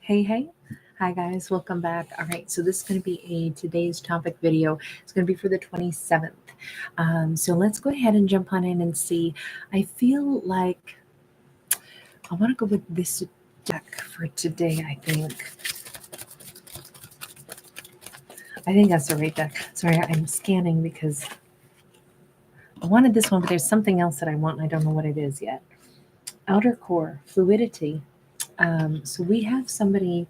Hey. Hi guys, welcome back. All right, so this is going to be today's topic video. It's going to be for the 27th. So let's go ahead and jump on in and see. I feel like I want to go with this deck for today, I think. I think that's the right deck. Sorry, I'm scanning because I wanted this one, but there's something else that I want and I don't know what it is yet. Outer core, fluidity. So we have somebody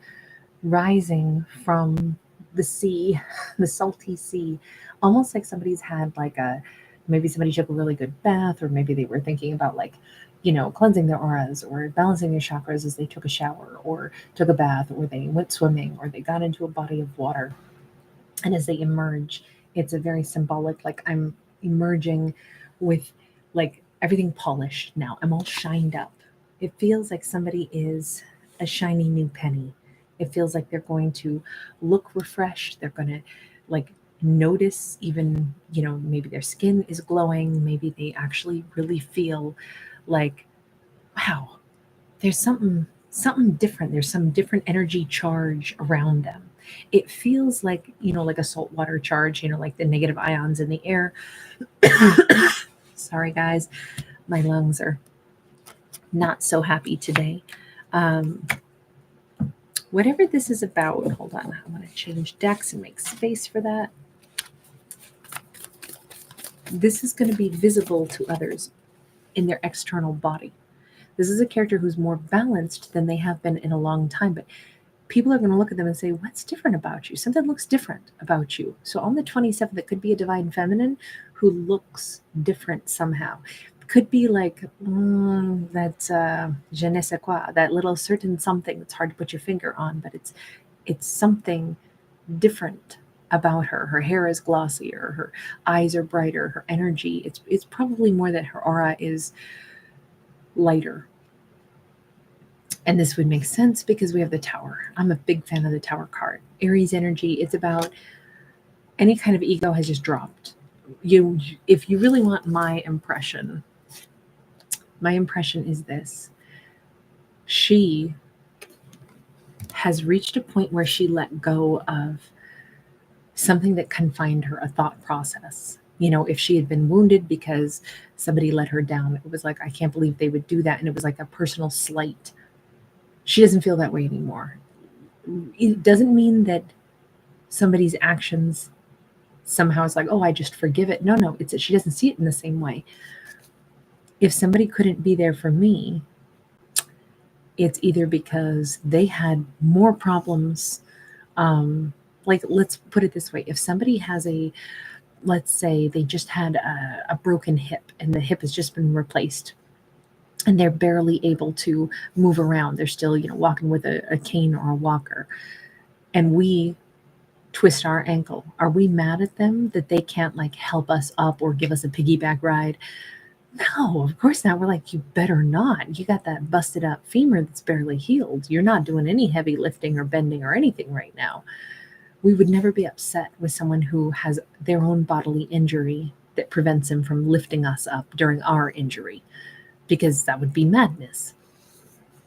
rising from the sea, the salty sea, almost like somebody's had maybe somebody took a really good bath, or maybe they were thinking about cleansing their auras or balancing their chakras as they took a shower or took a bath, or they went swimming, or they got into a body of water. And as they emerge, it's a very symbolic, like I'm emerging with like everything polished now. I'm all shined up. It feels like somebody is a shiny new penny. It feels like they're going to look refreshed. They're going to like notice even, maybe their skin is glowing. Maybe they actually really feel like, wow, there's something different. There's some different energy charge around them. It feels like, like a saltwater charge, like the negative ions in the air. Sorry, guys, my lungs are not so happy today. Whatever this is about, hold on, I want to change decks and make space for that. This is going to be visible to others in their external body. This is a character who's more balanced than they have been in a long time, but people are going to look at them and say, what's different about you? Something looks different about you. So on the 27th, it could be a divine feminine who looks different somehow. Could be like that je ne sais quoi, that little certain something that's hard to put your finger on, but it's something different about her. Her hair is glossier, her eyes are brighter, her energy. It's probably more that her aura is lighter. And this would make sense because we have the Tower. I'm a big fan of the Tower card. Aries energy, it's about any kind of ego has just dropped. If you really want my impression is this. She has reached a point where she let go of something that confined her, a thought process. If she had been wounded because somebody let her down, it was like, I can't believe they would do that. And it was like a personal slight. She doesn't feel that way anymore. It doesn't mean that somebody's actions somehow is like, oh, I just forgive it. No, it's that she doesn't see it in the same way. If somebody couldn't be there for me, it's either because they had more problems. Like, let's put it this way. If somebody has let's say they just had a broken hip and the hip has just been replaced and they're barely able to move around. They're still, walking with a cane or a walker. And we twist our ankle. Are we mad at them that they can't help us up or give us a piggyback ride? No, of course not. We're like, you better not. You got that busted up femur that's barely healed. You're not doing any heavy lifting or bending or anything right now. We would never be upset with someone who has their own bodily injury that prevents them from lifting us up during our injury, because that would be madness.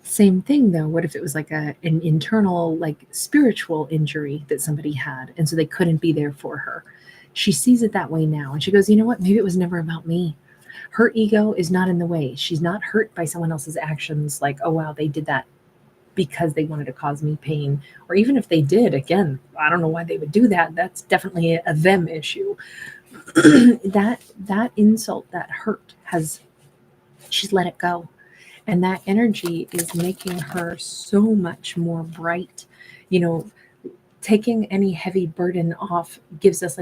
Same thing though, what if it was like an internal, spiritual injury that somebody had, and so they couldn't be there for her? She sees it that way now, and she goes, you know what, maybe it was never about me. Her ego is not in the way. She's not hurt by someone else's actions, like, oh wow, they did that because they wanted to cause me pain. Or even if they did, again, I don't know why they would do that. That's definitely a them issue. that insult, that hurt, she's let it go. And that energy is making her so much more bright. Taking any heavy burden off gives us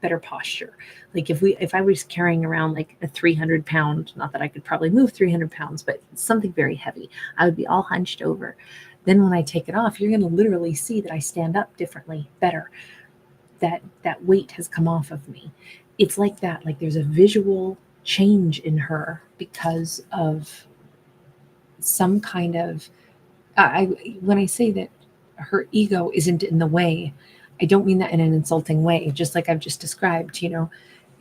better posture. Like if I was carrying around like a 300-pound, not that I could probably move 300 pounds, but something very heavy, I would be all hunched over. Then when I take it off, you're going to literally see that I stand up differently, better. That weight has come off of me. It's like that. Like there's a visual change in her because of some kind of, when I say that her ego isn't in the way, I don't mean that in an insulting way. Just like I've just described,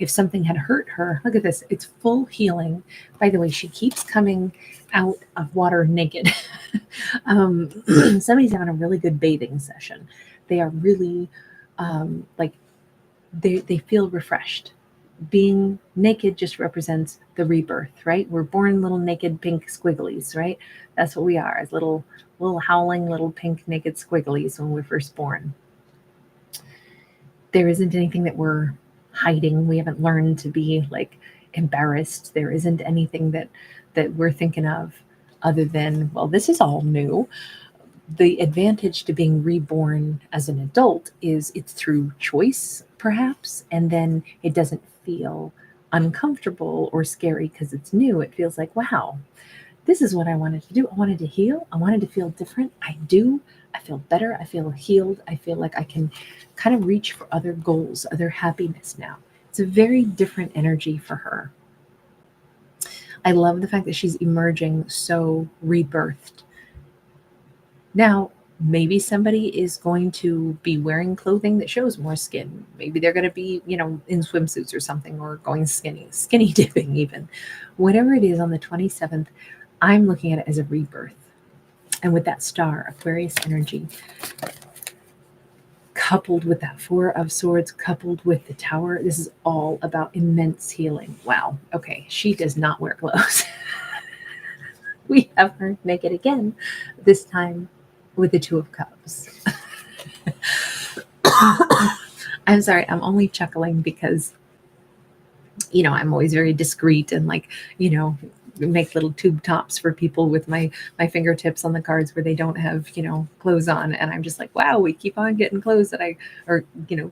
if something had hurt her, look at this, it's full healing. By the way, she keeps coming out of water naked. Somebody's having a really good bathing session. They are really like they feel refreshed. Being naked just represents the rebirth, right? We're born little naked pink squigglies, right? That's what we are, as little howling little pink naked squigglies when we're first born. There isn't anything that we're hiding. We haven't learned to be like embarrassed. There isn't anything that we're thinking of other than, well, this is all new. The advantage to being reborn as an adult is it's through choice, perhaps, and then it doesn't feel uncomfortable or scary because it's new. It feels like, wow, this is what I wanted to do. I wanted to heal. I wanted to feel different. I do. I feel better. I feel healed. I feel like I can kind of reach for other goals, other happiness now. It's a very different energy for her. I love the fact that she's emerging so rebirthed. Now, maybe somebody is going to be wearing clothing that shows more skin. Maybe they're going to be, in swimsuits or something, or going skinny dipping even. Whatever it is on the 27th, I'm looking at it as a rebirth. And with that star, Aquarius energy, coupled with that Four of Swords, coupled with the Tower, this is all about immense healing. Wow. Okay. She does not wear clothes. We have her naked again, this time with the Two of Cups. I'm sorry, I'm only chuckling because, I'm always very discreet and make little tube tops for people with my fingertips on the cards where they don't have, clothes on. And I'm just like, wow, we keep on getting clothes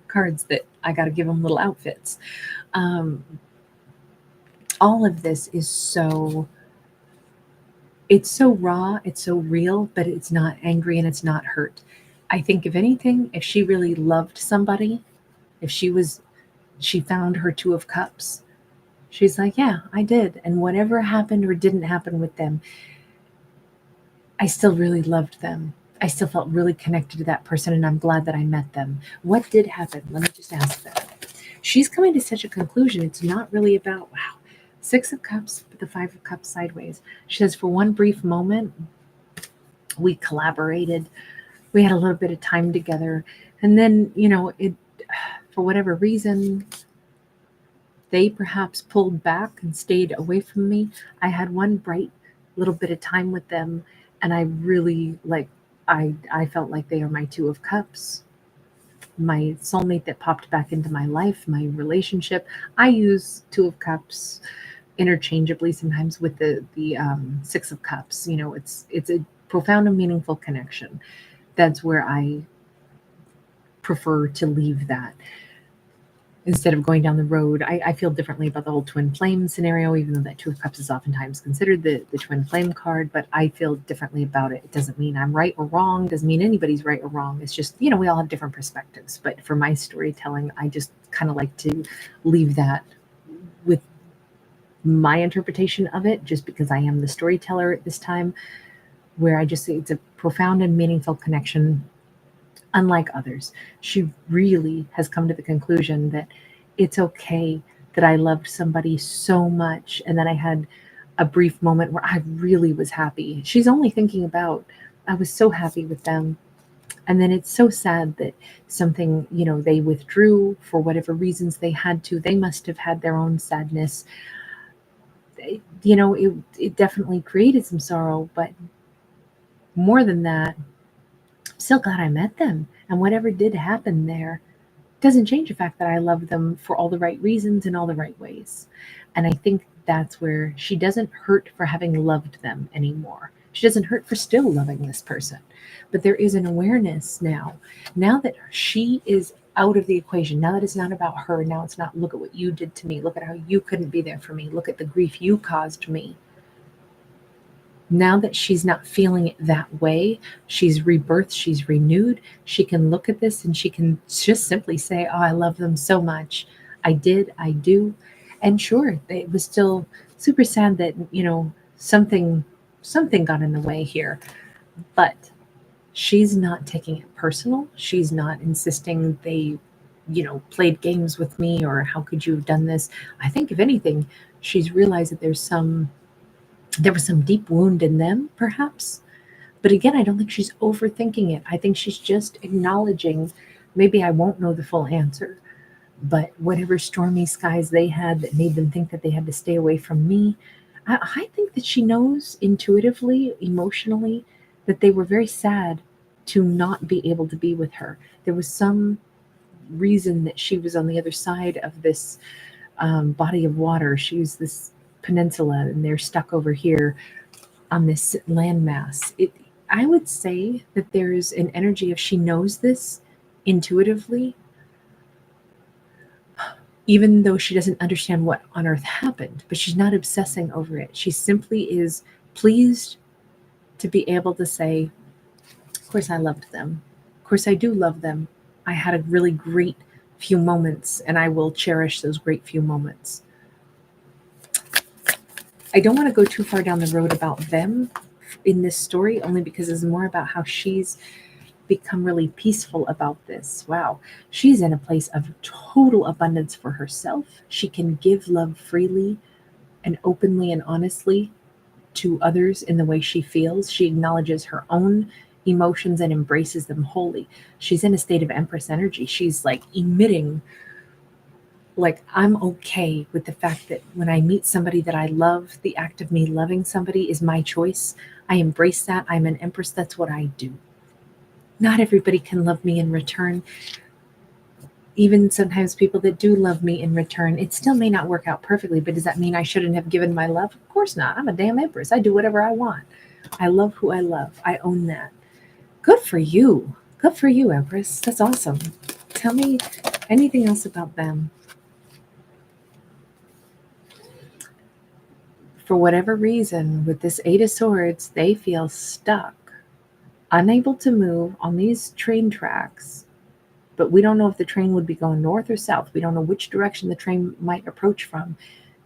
cards that I got to give them little outfits. All of this is it's so raw, it's so real, but it's not angry and it's not hurt. I think if anything, if she really loved somebody, if she found her Two of Cups, she's like, yeah, I did. And whatever happened or didn't happen with them, I still really loved them. I still felt really connected to that person, and I'm glad that I met them. What did happen? Let me just ask that. She's coming to such a conclusion. It's not really about, wow, Six of Cups, the Five of Cups sideways. She says, for one brief moment, we collaborated. We had a little bit of time together. And then, it, for whatever reason, they perhaps pulled back and stayed away from me. I had one bright little bit of time with them, and I really I felt like they are my Two of Cups, my soulmate that popped back into my life, my relationship. I use Two of Cups interchangeably sometimes with the Six of Cups. It's a profound and meaningful connection. That's where I prefer to leave that. Instead of going down the road, I feel differently about the whole twin flame scenario, even though that Two of Cups is oftentimes considered the twin flame card, but I feel differently about it. It doesn't mean I'm right or wrong, doesn't mean anybody's right or wrong. It's just, we all have different perspectives. But for my storytelling, I just kind of like to leave that with my interpretation of it, just because I am the storyteller at this time, where I just say it's a profound and meaningful connection. Unlike others, she really has come to the conclusion that it's okay that I loved somebody so much and then I had a brief moment where I really was happy. She's only thinking about, I was so happy with them. And then it's so sad that something, they withdrew for whatever reasons they had to. They must have had their own sadness. It definitely created some sorrow, but more than that, I'm still glad I met them. And whatever did happen there doesn't change the fact that I love them for all the right reasons in all the right ways. And I think that's where she doesn't hurt for having loved them anymore. She doesn't hurt for still loving this person. But there is an awareness now that she is out of the equation, now that it's not about her, now it's not, look at what you did to me, look at how you couldn't be there for me, look at the grief you caused me. Now that she's not feeling it that way, she's rebirthed, she's renewed, she can look at this and she can just simply say, oh, I love them so much. I did, I do. And sure, it was still super sad that, something got in the way here. But she's not taking it personal. She's not insisting they played games with me, or how could you have done this? I think if anything, she's realized that there was some deep wound in them, perhaps. But again, I don't think she's overthinking it. I think she's just acknowledging, maybe I won't know the full answer, but whatever stormy skies they had that made them think that they had to stay away from me, I think that she knows intuitively, emotionally, that they were very sad to not be able to be with her. There was some reason that she was on the other side of this body of water. She was this peninsula, and they're stuck over here on this landmass. I would say that there's an energy of she knows this intuitively, even though she doesn't understand what on earth happened, but she's not obsessing over it. She simply is pleased to be able to say, of course I loved them. Of course I do love them. I had a really great few moments, and I will cherish those great few moments. I don't want to go too far down the road about them in this story, only because it's more about how she's become really peaceful about this. Wow. She's in a place of total abundance for herself. She can give love freely and openly and honestly to others in the way she feels. She acknowledges her own emotions and embraces them wholly. She's in a state of Empress energy. She's like emitting, like, I'm okay with the fact that when I meet somebody that I love, the act of me loving somebody is my choice. I embrace that. I'm an Empress. That's what I do. Not everybody can love me in return. Even sometimes people that do love me in return, it still may not work out perfectly, but does that mean I shouldn't have given my love? Of course not. I'm a damn Empress. I do whatever I want. I love who I love. I own that. Good for you. Good for you, Empress. That's awesome. Tell me anything else about them. For whatever reason, with this Eight of Swords, they feel stuck, unable to move on these train tracks. But we don't know if the train would be going north or south. We don't know which direction the train might approach from,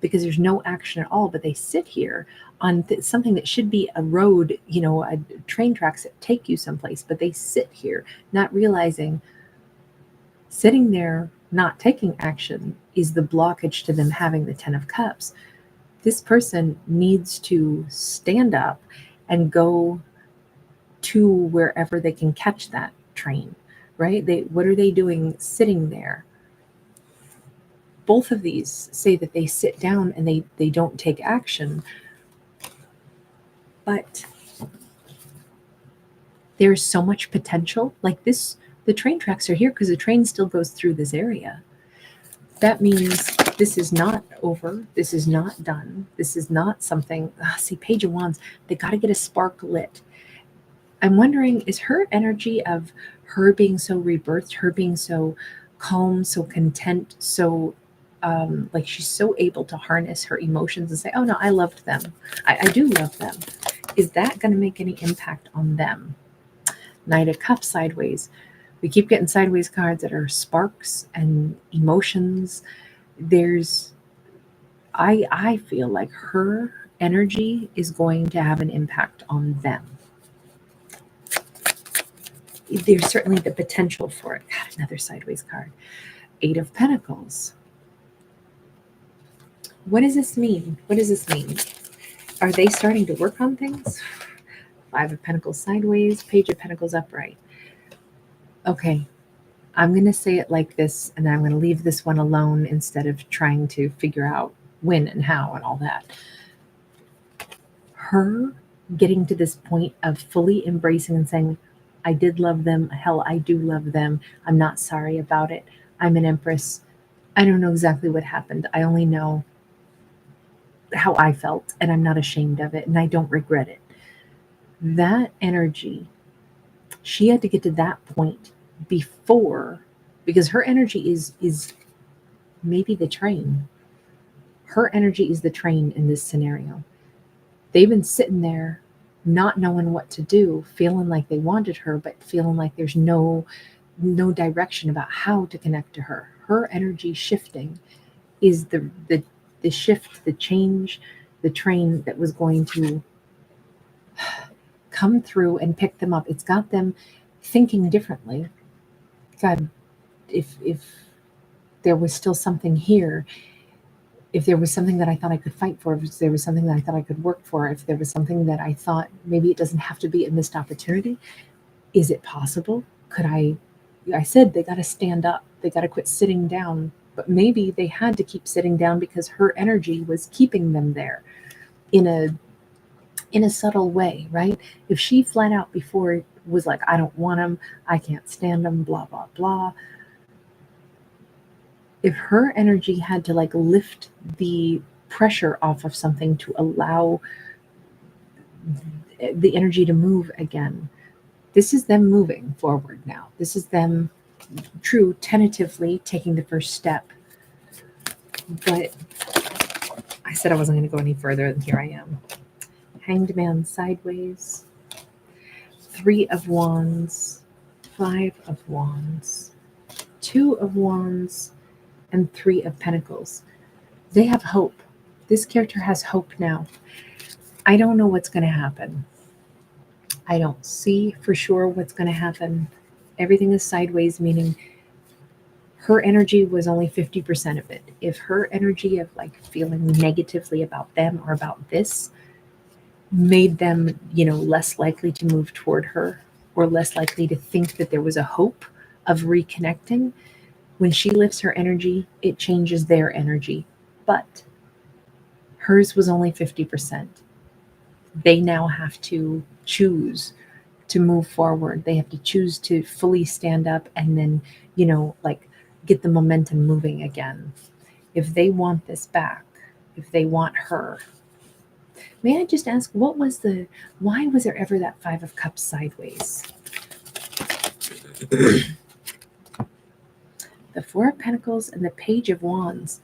because there's no action at all. But they sit here on something that should be a road, a train tracks that take you someplace. But they sit here not realizing sitting there not taking action is the blockage to them having the 10 of Cups. This person needs to stand up and go to wherever they can catch that train, right? What are they doing sitting there? Both of these say that they sit down and they don't take action. But there's so much potential. Like this, the train tracks are here because the train still goes through this area. That means this is not over. This is not done. This is not something, see, Page of Wands, they got to get a spark lit. I'm wondering, is her energy of her being so rebirthed, her being so calm, so content, so like she's so able to harness her emotions and say, oh no, I loved them. I do love them. Is that going to make any impact on them? Knight of Cups sideways. We keep getting sideways cards that are sparks and emotions. I feel like her energy is going to have an impact on them. There's certainly the potential for it. God, another sideways card. Eight of Pentacles. What does this mean? What does this mean? Are they starting to work on things? Five of Pentacles sideways, Page of Pentacles upright. Okay, I'm going to say it like this, and then I'm going to leave this one alone instead of trying to figure out when and how and all that. Her getting to this point of fully embracing and saying, I did love them. Hell, I do love them. I'm not sorry about it. I'm an Empress. I don't know exactly what happened. I only know how I felt, and I'm not ashamed of it, and I don't regret it. That energy, she had to get to that point before, because her energy is maybe the train. Her energy is the train in this scenario. They've been sitting there not knowing what to do, feeling like they wanted her, but feeling like there's no direction about how to connect to her. Her energy shifting is the shift, the change, the train that was going to come through and pick them up. It's got them thinking differently. God, if there was still something here, if there was something that I thought I could fight for, if there was something that I thought I could work for, if there was something that I thought maybe it doesn't have to be a missed opportunity, is it possible? Could I said they got to stand up, they got to quit sitting down, but maybe they had to keep sitting down because her energy was keeping them there in a subtle way, right? If she flat out before was like, I don't want them, I can't stand them, blah, blah, blah. If her energy had to like lift the pressure off of something to allow the energy to move again, this is them moving forward now. This is them tentatively taking the first step. But I said I wasn't going to go any further, and here I am. Hanged Man sideways, 3 of Wands, 5 of Wands, 2 of Wands, and 3 of Pentacles. They have hope. This character has hope now. I don't know what's going to happen. I don't see for sure what's going to happen. Everything is sideways, meaning her energy was only 50% of it. If her energy of like feeling negatively about them or about this made them, less likely to move toward her or less likely to think that there was a hope of reconnecting, when she lifts her energy, it changes their energy. But hers was only 50%. They now have to choose to move forward. They have to choose to fully stand up and then, get the momentum moving again. If they want this back, if they want her. May I just ask, why was there ever that 5 of Cups sideways? The 4 of Pentacles and the Page of Wands.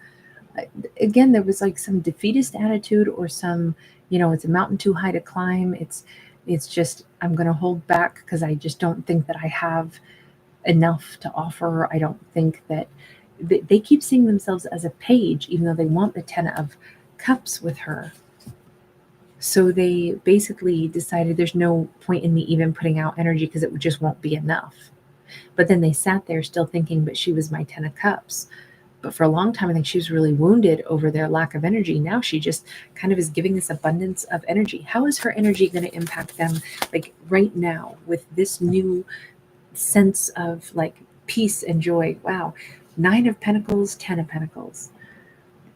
Again, there was like some defeatist attitude or some, it's a mountain too high to climb. It's just, I'm going to hold back because I just don't think that I have enough to offer. I don't think that they keep seeing themselves as a page, even though they want the 10 of Cups with her. So they basically decided there's no point in me even putting out energy because it just won't be enough. But then they sat there still thinking, but she was my 10 of Cups. But for a long time, I think she was really wounded over their lack of energy. Now she just kind of is giving this abundance of energy. How is her energy going to impact them like right now with this new sense of like peace and joy? Wow. 9 of Pentacles, 10 of Pentacles.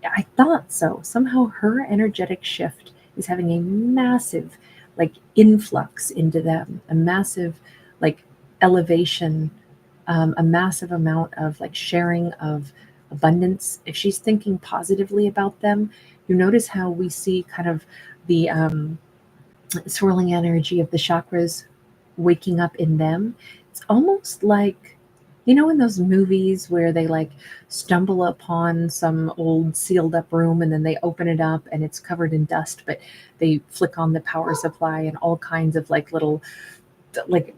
I thought so. Somehow her energetic shift is having a massive like influx into them, a massive like elevation, a massive amount of like sharing of abundance. If she's thinking positively about them, you notice how we see kind of the swirling energy of the chakras waking up in them. It's almost like, in those movies where they like stumble upon some old sealed up room and then they open it up and it's covered in dust, but they flick on the power supply and all kinds of like little like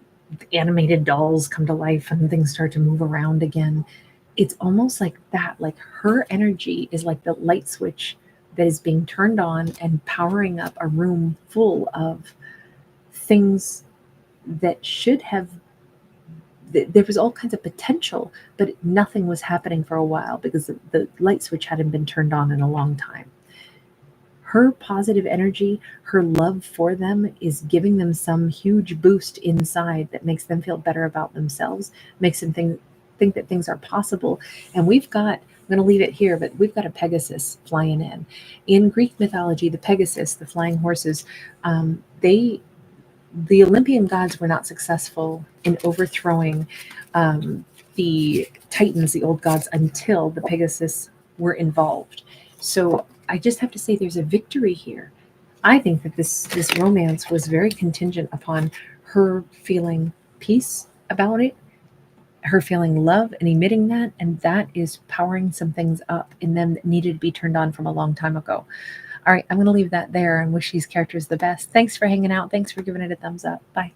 animated dolls come to life and things start to move around again. It's almost like that. Like her energy is like the light switch that is being turned on and powering up a room full of things that should have, there was all kinds of potential, but nothing was happening for a while because the light switch hadn't been turned on in a long time. Her positive energy, her love for them is giving them some huge boost inside that makes them feel better about themselves, makes them think that things are possible. And I'm going to leave it here, but we've got a Pegasus flying in. In Greek mythology, the Pegasus, the flying horses, the Olympian gods were not successful in overthrowing the Titans, the old gods, until the Pegasus were involved. So I just have to say there's a victory here. I think that this romance was very contingent upon her feeling peace about it, her feeling love and emitting that, and that is powering some things up in them that needed to be turned on from a long time ago. All right, I'm going to leave that there and wish these characters the best. Thanks for hanging out. Thanks for giving it a thumbs up. Bye.